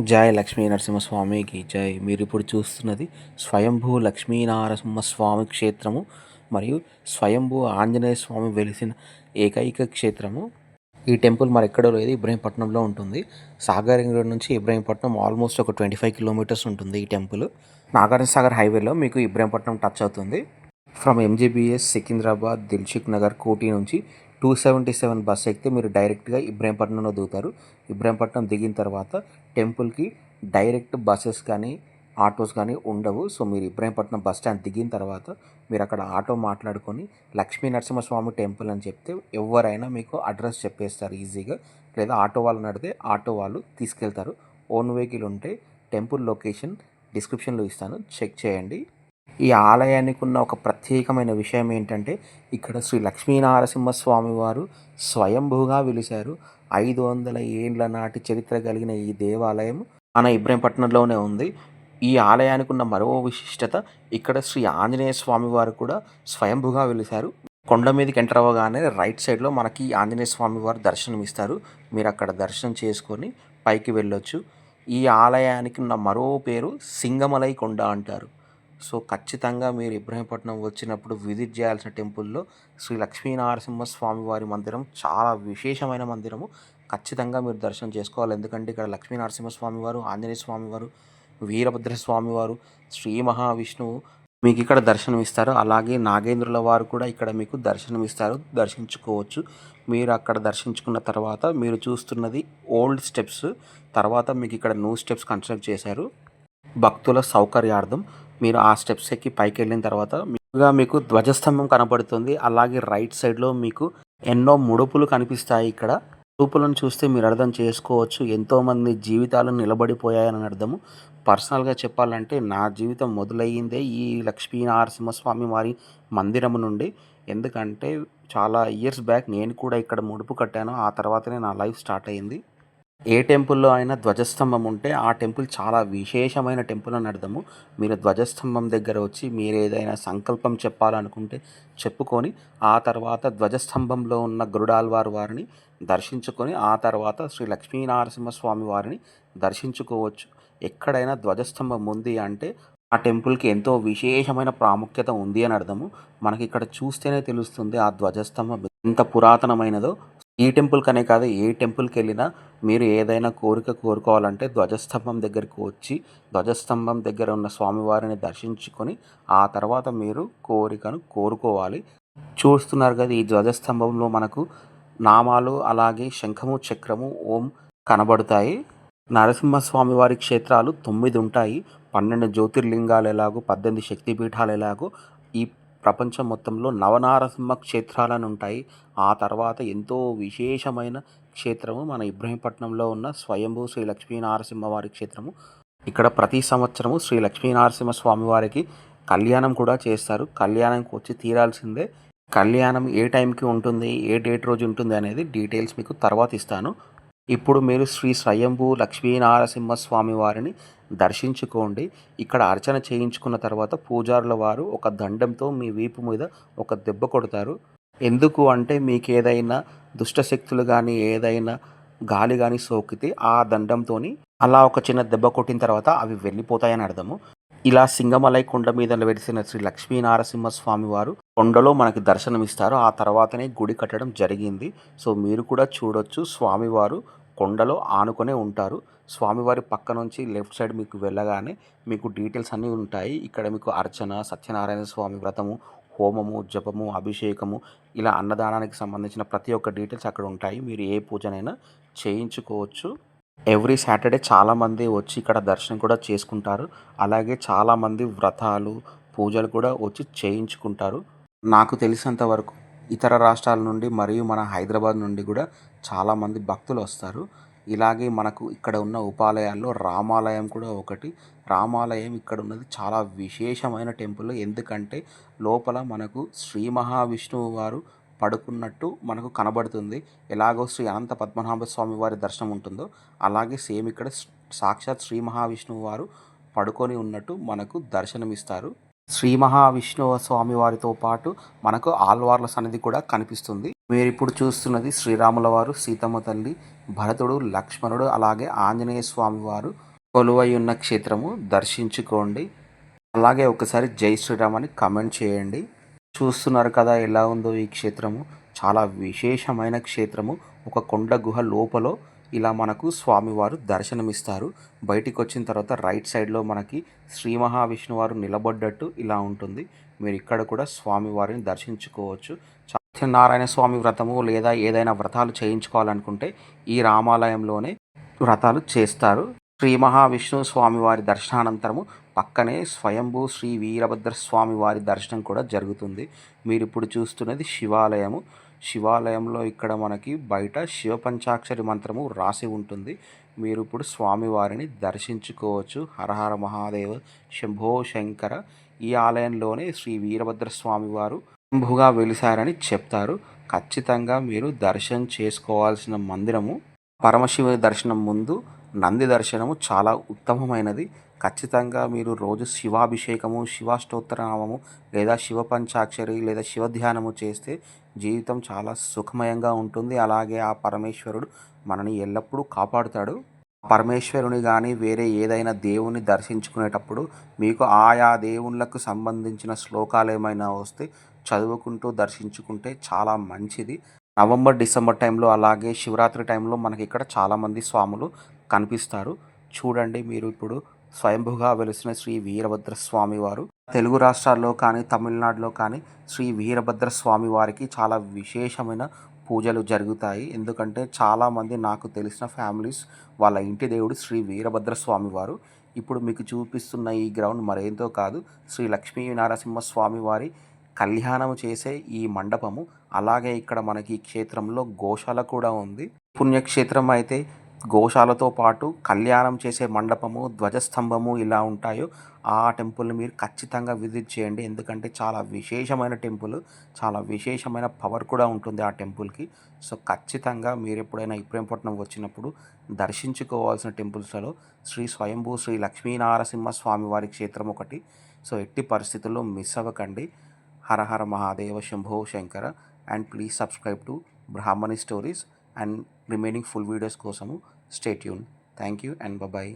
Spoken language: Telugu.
జై లక్ష్మీ నరసింహస్వామికి జై. మీరు ఇప్పుడు చూస్తున్నది స్వయంభూ లక్ష్మీ నరసింహస్వామి క్షేత్రము మరియు స్వయంభూ ఆంజనేయ స్వామి వెలిసిన ఏకైక క్షేత్రము. ఈ టెంపుల్ మరి ఎక్కడో లేదు, ఇబ్రహీంపట్నంలో ఉంటుంది. సాగర్ రోడ్ నుంచి ఇబ్రహీంపట్నం ఆల్మోస్ట్ ఒక 25 కిలోమీటర్స్ ఉంటుంది ఈ టెంపుల్. నాగార్జున సాగర్ హైవేలో మీకు ఇబ్రహీంపట్నం టచ్ అవుతుంది. ఫ్రమ్ ఎంజీబీఎస్ సికింద్రాబాద్ దిల్సుఖ్ నగర్ కోటి నుంచి 277 బస్ ఎక్కితే మీరు డైరెక్ట్గా ఇబ్రహీంపట్నంలో దిగుతారు. ఇబ్రహీంపట్నం దిగిన తర్వాత టెంపుల్కి డైరెక్ట్ బస్సెస్ కానీ ఆటోస్ కానీ ఉండవు. సో మీరు ఇబ్రహీంపట్నం బస్ స్టాండ్ దిగిన తర్వాత మీరు అక్కడ ఆటో మాట్లాడుకొని లక్ష్మీ నరసింహస్వామి టెంపుల్ అని చెప్తే ఎవరైనా మీకు అడ్రస్ చెప్పేస్తారు ఈజీగా. లేదా ఆటో వాళ్ళని అడిగితే ఆటో వాళ్ళు తీసుకెళ్తారు. ఓన్ వెహికల్ ఉంటే టెంపుల్ లొకేషన్ డిస్క్రిప్షన్లో ఇస్తాను, చెక్ చేయండి. ఈ ఆలయానికి ఉన్న ఒక ప్రత్యేకమైన విషయం ఏంటంటే ఇక్కడ శ్రీ లక్ష్మీనరసింహస్వామి వారు స్వయంభూగా వెలిశారు. 500 ఏండ్ల నాటి చరిత్ర కలిగిన ఈ దేవాలయం మన ఇబ్రహీంపట్నంలోనే ఉంది. ఈ ఆలయానికి ఉన్న మరో విశిష్టత, ఇక్కడ శ్రీ ఆంజనేయ స్వామి వారు కూడా స్వయంభూగా వెలిశారు. కొండ మీదకి ఎంటర్ అవ్వగానే రైట్ సైడ్లో మనకి ఆంజనేయ స్వామి వారు దర్శనం ఇస్తారు. మీరు అక్కడ దర్శనం చేసుకొని పైకి వెళ్ళొచ్చు. ఈ ఆలయానికి ఉన్న మరో పేరు సింగమలై కొండ అంటారు. సో ఖచ్చితంగా మీరు ఇబ్రహీంపట్నం వచ్చినప్పుడు విజిట్ చేయాల్సిన టెంపుల్లో శ్రీ లక్ష్మీనరసింహస్వామి వారి మందిరం చాలా విశేషమైన మందిరము. ఖచ్చితంగా మీరు దర్శనం చేసుకోవాలి. ఎందుకంటే ఇక్కడ లక్ష్మీనరసింహస్వామి వారు, ఆంజనేయ స్వామి వారు, వీరభద్ర స్వామి వారు, శ్రీ మహావిష్ణువు మీకు ఇక్కడ దర్శనం ఇస్తారు. అలాగే నాగేంద్రుల వారు కూడా ఇక్కడ మీకు దర్శనం ఇస్తారు, దర్శించుకోవచ్చు. మీరు అక్కడ దర్శించుకున్న తర్వాత మీరు చూస్తున్నది ఓల్డ్ స్టెప్స్. తర్వాత మీకు ఇక్కడ న్యూ స్టెప్స్ కన్స్ట్రక్ట్ చేశారు భక్తుల సౌకర్యార్థం. మీరు ఆ స్టెప్స్ ఎక్కి పైకి వెళ్ళిన తర్వాత మీకు ధ్వజస్తంభం కనబడుతుంది. అలాగే రైట్ సైడ్లో మీకు ఎన్నో ముడుపులు కనిపిస్తాయి. ఇక్కడ ముడుపులను చూస్తే మీరు అర్థం చేసుకోవచ్చు ఎంతోమంది జీవితాలు నిలబడిపోయాయని అర్థము. పర్సనల్గా చెప్పాలంటే నా జీవితం మొదలయ్యిందే ఈ లక్ష్మీనరసింహస్వామి వారి మందిరము నుండి. ఎందుకంటే చాలా ఇయర్స్ బ్యాక్ నేను కూడా ఇక్కడ ముడుపు కట్టాను. ఆ తర్వాతనే నా లైఫ్ స్టార్ట్ అయ్యింది. ఏ టెంపుల్లో అయినా ధ్వజస్తంభం ఉంటే ఆ టెంపుల్ చాలా విశేషమైన టెంపుల్ అని అర్థము. మీరు ధ్వజస్తంభం దగ్గర వచ్చి మీరు ఏదైనా సంకల్పం చెప్పాలనుకుంటే చెప్పుకొని ఆ తర్వాత ధ్వజస్తంభంలో ఉన్న గరుడాల్వార్ వారిని దర్శించుకొని ఆ తర్వాత శ్రీ లక్ష్మీనరసింహస్వామి వారిని దర్శించుకోవచ్చు. ఎక్కడైనా ధ్వజస్తంభం ఉంది అంటే ఆ టెంపుల్కి ఎంతో విశేషమైన ప్రాముఖ్యత ఉంది అని అర్థము. మనకి ఇక్కడ చూస్తేనే తెలుస్తుంది ఆ ధ్వజస్తంభం ఎంత పురాతనమైనదో. ఈ టెంపుల్కనే కాదు, ఏ టెంపుల్కి వెళ్ళినా మీరు ఏదైనా కోరిక కోరుకోవాలంటే ధ్వజస్తంభం దగ్గరికి వచ్చి ధ్వజస్తంభం దగ్గర ఉన్న స్వామివారిని దర్శించుకొని ఆ తర్వాత మీరు కోరికను కోరుకోవాలి. చూస్తున్నారు కదా, ఈ ధ్వజస్తంభంలో మనకు నామాలు అలాగే శంఖము చక్రము ఓం కనబడతాయి. నరసింహస్వామి వారి క్షేత్రాలు 9 ఉంటాయి. 12 జ్యోతిర్లింగాలు ఎలాగో 18 శక్తిపీఠాలు ఎలాగో ఈ ప్రపంచం మొత్తంలో నవనారసింహ క్షేత్రాలను ఉంటాయి. ఆ తర్వాత ఎంతో విశేషమైన క్షేత్రము మన ఇబ్రహీంపట్నంలో ఉన్న స్వయంభూ శ్రీ లక్ష్మీనరసింహ వారి క్షేత్రము. ఇక్కడ ప్రతి సంవత్సరము శ్రీ లక్ష్మీనరసింహ స్వామి వారికి కళ్యాణం కూడా చేస్తారు. కళ్యాణంకి వచ్చి తీరాల్సిందే. కళ్యాణం ఏ టైంకి ఉంటుంది, ఏ డేట్ రోజు ఉంటుంది అనేది డీటెయిల్స్ మీకు తర్వాత ఇస్తాను. ఇప్పుడు మీరు శ్రీ స్వయంభూ లక్ష్మీనరసింహస్వామి వారిని దర్శించుకోండి. ఇక్కడ అర్చన చేయించుకున్న తర్వాత పూజారుల వారు ఒక దండంతో మీ వీపు మీద ఒక దెబ్బ కొడతారు. ఎందుకు అంటే మీకు ఏదైనా దుష్టశక్తులు కానీ ఏదైనా గాలి కానీ సోకితే ఆ దండంతో అలా ఒక చిన్న దెబ్బ కొట్టిన తర్వాత అవి వెళ్ళిపోతాయని అర్థము. ఇలా సింగమలై కొండ మీద వెలిసిన శ్రీ లక్ష్మీనరసింహస్వామి వారు కొండలో మనకి దర్శనమిస్తారు. ఆ తర్వాతనే గుడి కట్టడం జరిగింది. సో మీరు కూడా చూడొచ్చు, స్వామివారు కొండలో ఆనుకొనే ఉంటారు. స్వామివారి పక్క నుంచి లెఫ్ట్ సైడ్ మీకు వెళ్ళగానే మీకు డీటెయిల్స్ అన్నీ ఉంటాయి. ఇక్కడ మీకు అర్చన, సత్యనారాయణ స్వామి వ్రతము, హోమము, జపము, అభిషేకము, ఇలా అన్నదానానికి సంబంధించిన ప్రతి ఒక్క డీటెయిల్స్ అక్కడ ఉంటాయి. మీరు ఏ పూజనైనా చేయించుకోవచ్చు. ఎవ్రీ సాటర్డే చాలామంది వచ్చి ఇక్కడ దర్శనం కూడా చేసుకుంటారు. అలాగే చాలామంది వ్రతాలు, పూజలు కూడా వచ్చి చేయించుకుంటారు. నాకు తెలిసినంత వరకు ఇతర రాష్ట్రాల నుండి మరియు మన హైదరాబాద్ నుండి కూడా చాలామంది భక్తులు వస్తారు. ఇలాగే మనకు ఇక్కడ ఉన్న ఉపాలయాల్లో రామాలయం కూడా ఒకటి. రామాలయం ఇక్కడ ఉన్నది చాలా విశేషమైన టెంపుల్. ఎందుకంటే లోపల మనకు శ్రీ మహావిష్ణువు వారు పడుకున్నట్టు మనకు కనబడుతుంది. ఎలాగో శ్రీ అనంత పద్మనాభ స్వామి వారి దర్శనం ఉంటుందో అలాగే సేమ్ ఇక్కడ సాక్షాత్ శ్రీ మహావిష్ణువు వారు పడుకొని ఉన్నట్టు మనకు దర్శనమిస్తారు. శ్రీ మహావిష్ణువు స్వామి వారితో పాటు మనకు ఆళ్వార్ల సన్నిధి కూడా కనిపిస్తుంది. మీరు ఇప్పుడు చూస్తున్నది శ్రీరాముల వారు, సీతమ్మ తల్లి, భరతుడు, లక్ష్మణుడు అలాగే ఆంజనేయ స్వామి వారు కొలువై ఉన్న క్షేత్రము దర్శించుకోండి. అలాగే ఒకసారి జై శ్రీరామ్ అని కామెంట్ చేయండి. చూస్తున్నారు కదా ఎలా ఉందో ఈ క్షేత్రము. చాలా విశేషమైన క్షేత్రము. ఒక కొండ గుహ లోపల ఇలా మనకు స్వామివారు దర్శనమిస్తారు. బయటికి వచ్చిన తర్వాత రైట్ సైడ్లో మనకి శ్రీ మహావిష్ణువారు నిలబడ్డట్టు ఇలా ఉంటుంది. మీరు ఇక్కడ కూడా స్వామివారిని దర్శించుకోవచ్చు. సత్యనారాయణ స్వామి వ్రతము లేదా ఏదైనా వ్రతాలు చేయించుకోవాలనుకుంటే ఈ రామాలయంలోనే వ్రతాలు చేస్తారు. శ్రీ మహావిష్ణువు స్వామివారి దర్శనానంతరము పక్కనే స్వయంభూ శ్రీ వీరభద్ర స్వామి వారి దర్శనం కూడా జరుగుతుంది. మీరు ఇప్పుడు చూస్తున్నది శివాలయము. శివాలయంలో ఇక్కడ మనకి బయట శివ పంచాక్షరి మంత్రము రాసి ఉంటుంది. మీరు ఇప్పుడు స్వామివారిని దర్శించుకోవచ్చు. హరహర మహాదేవ శంభో శంకర. ఈ ఆలయంలోనే శ్రీ వీరభద్ర స్వామి వారు స్వయంభుగా వెలిశారని చెప్తారు. ఖచ్చితంగా మీరు దర్శనం చేసుకోవాల్సిన మందిరము. పరమశివుని దర్శనం ముందు నంది దర్శనము చాలా ఉత్తమమైనది. ఖచ్చితంగా మీరు రోజు శివాభిషేకము, శివాష్టోత్తరనామము లేదా శివ పంచాక్షరి లేదా శివ ధ్యానము చేస్తే జీవితం చాలా సుఖమయంగా ఉంటుంది. అలాగే ఆ పరమేశ్వరుడు మనని ఎల్లప్పుడూ కాపాడుతాడు. పరమేశ్వరుని కానీ వేరే ఏదైనా దేవుని దర్శించుకునేటప్పుడు మీకు ఆయా దేవుళ్ళకు సంబంధించిన శ్లోకాలు ఏమైనా వస్తే చదువుకుంటూ దర్శించుకుంటే చాలా మంచిది. నవంబర్, డిసెంబర్ టైంలో అలాగే శివరాత్రి టైంలో మనకి ఇక్కడ చాలామంది స్వాములు కనిపిస్తారు. చూడండి మీరు ఇప్పుడు స్వయంభుగా వెలిసిన శ్రీ వీరభద్ర స్వామి వారు. తెలుగు రాష్ట్రాల్లో కానీ తమిళనాడులో కానీ శ్రీ వీరభద్ర స్వామి వారికి చాలా విశేషమైన పూజలు జరుగుతాయి. ఎందుకంటే చాలామంది నాకు తెలిసిన ఫ్యామిలీస్ వాళ్ళ ఇంటి దేవుడు శ్రీ వీరభద్ర స్వామి వారు. ఇప్పుడు మీకు చూపిస్తున్న ఈ గ్రౌండ్ మరేంతో కాదు, శ్రీ లక్ష్మీ నరసింహస్వామి వారి కళ్యాణం చేసే ఈ మండపము. అలాగే ఇక్కడ మనకి ఈ క్షేత్రంలో గోశాల కూడా ఉంది. పుణ్యక్షేత్రం అయితే గోశాలతో పాటు కళ్యాణం చేసే మండపము, ధ్వజస్తంభము ఇలా ఉంటాయో ఆ టెంపుల్ని మీరు ఖచ్చితంగా విజిట్ చేయండి. ఎందుకంటే చాలా విశేషమైన టెంపుల్, చాలా విశేషమైన పవర్ కూడా ఉంటుంది ఆ టెంపుల్కి. సో ఖచ్చితంగా మీరు ఎప్పుడైనా ఇబ్రహీంపట్నం వచ్చినప్పుడు దర్శించుకోవాల్సిన టెంపుల్స్లలో శ్రీ స్వయంభూ శ్రీ లక్ష్మీనరసింహ స్వామి వారి క్షేత్రం ఒకటి. సో ఎట్టి పరిస్థితుల్లో మిస్ అవ్వకండి. Hara Hara Mahadeva Shambho Shankara. And please subscribe to Brahmani stories and remaining full videos కోసము stay tune. Thank you and bye.